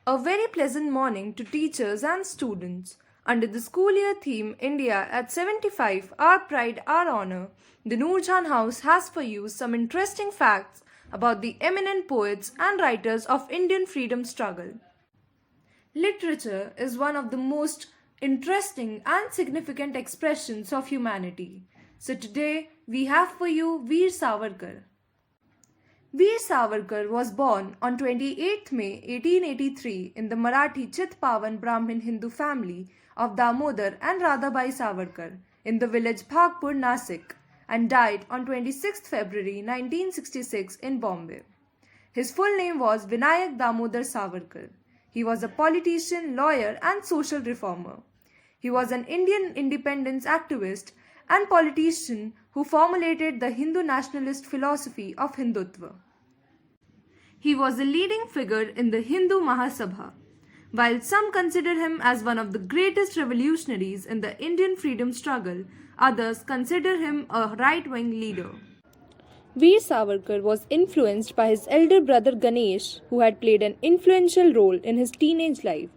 A very pleasant morning to teachers and students. Under the school year theme India at 75, Our Pride, Our Honor, the Noorjan House has for you some interesting facts about the eminent poets and writers of Indian freedom struggle. Literature is one of the most interesting and significant expressions of humanity. So today we have for you Veer Savarkar. Veer Savarkar was born on 28 May 1883 in the Marathi Chitpavan Brahmin Hindu family of Damodar and Radhabai Savarkar in the village Bhagpur, Nasik, and died on 26 February 1966 in Bombay. His full name was Vinayak Damodar Savarkar. He was a politician, lawyer, and social reformer. He was an Indian independence activist and politician who formulated the Hindu nationalist philosophy of Hindutva. He was a leading figure in the Hindu Mahasabha. While some consider him as one of the greatest revolutionaries in the Indian freedom struggle, others consider him a right-wing leader. Veer Savarkar was influenced by his elder brother Ganesh, who had played an influential role in his teenage life.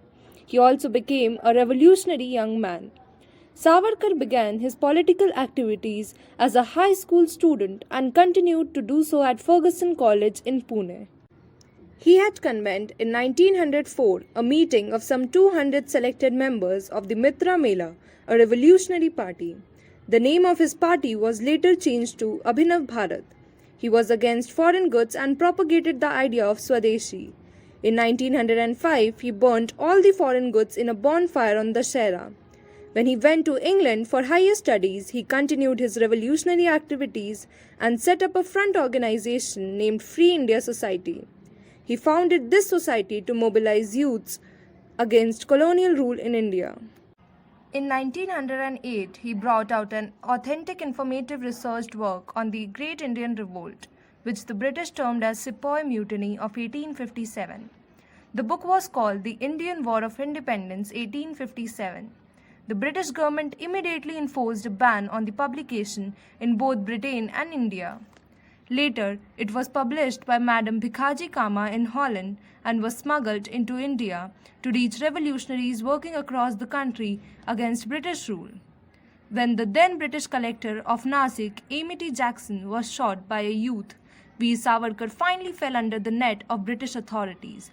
He also became a revolutionary young man. Savarkar began his political activities as a high school student and continued to do so at Fergusson College in Pune. He had convened in 1904 a meeting of some 200 selected members of the Mitra Mela, a revolutionary party. The name of his party was later changed to Abhinav Bharat. He was against foreign goods and propagated the idea of Swadeshi. In 1905, he burnt all the foreign goods in a bonfire on Dussehra. When he went to England for higher studies, he continued his revolutionary activities and set up a front organization named Free India Society. He founded this society to mobilize youths against colonial rule in India. In 1908, he brought out an authentic informative researched work on the Great Indian Revolt, which the British termed as Sepoy Mutiny of 1857. The book was called The Indian War of Independence 1857. The British government immediately enforced a ban on the publication in both Britain and India. Later, it was published by Madame Bhikaji Cama in Holland and was smuggled into India to reach revolutionaries working across the country against British rule. When the then British collector of Nasik, Amy T. Jackson, was shot by a youth, Veer Savarkar finally fell under the net of British authorities.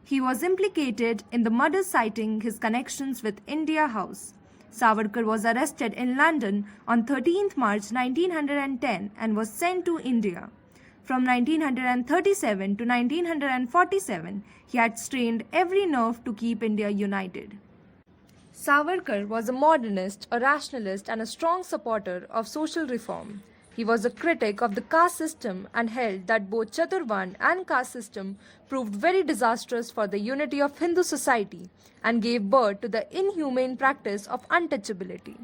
He was implicated in the murder, citing his connections with India House. Savarkar was arrested in London on 13 March 1910 and was sent to India. From 1937 to 1947, he had strained every nerve to keep India united. Savarkar was a modernist, a rationalist, and a strong supporter of social reform. He was a critic of the caste system and held that both Chaturvan and caste system proved very disastrous for the unity of Hindu society and gave birth to the inhumane practice of untouchability.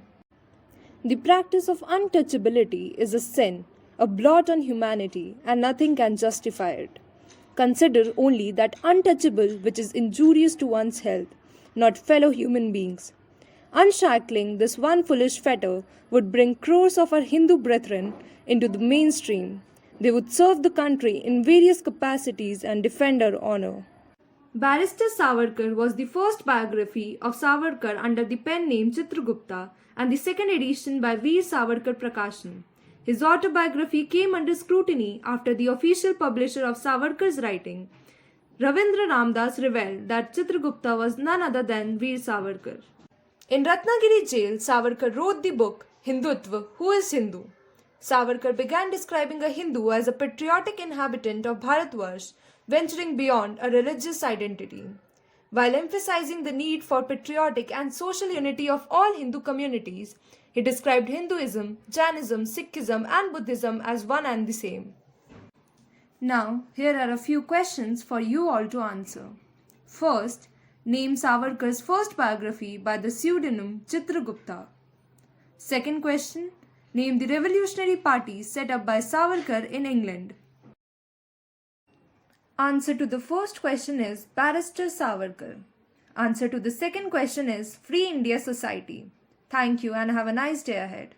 The practice of untouchability is a sin, a blot on humanity, and nothing can justify it. Consider only that untouchable which is injurious to one's health, not fellow human beings. Unshackling this one foolish fetter would bring crores of our Hindu brethren into the mainstream. They would serve the country in various capacities and defend our honor. Barrister Savarkar was the first biography of Savarkar under the pen name Chitragupta and the second edition by Veer Savarkar Prakashan. His autobiography came under scrutiny after the official publisher of Savarkar's writing, Ravindra Ramdas, revealed that Chitragupta was none other than Veer Savarkar. In Ratnagiri jail, Savarkar wrote the book Hindutva, Who is Hindu? Savarkar began describing a Hindu as a patriotic inhabitant of Bharatvarsh, venturing beyond a religious identity. While emphasizing the need for patriotic and social unity of all Hindu communities, he described Hinduism, Jainism, Sikhism, and Buddhism as one and the same. Now, here are a few questions for you all to answer. First, name Savarkar's first biography by the pseudonym Chitragupta. Second question, name the revolutionary party set up by Savarkar in England. Answer to the first question is Barrister Savarkar. Answer to the second question is Free India Society. Thank you and have a nice day ahead.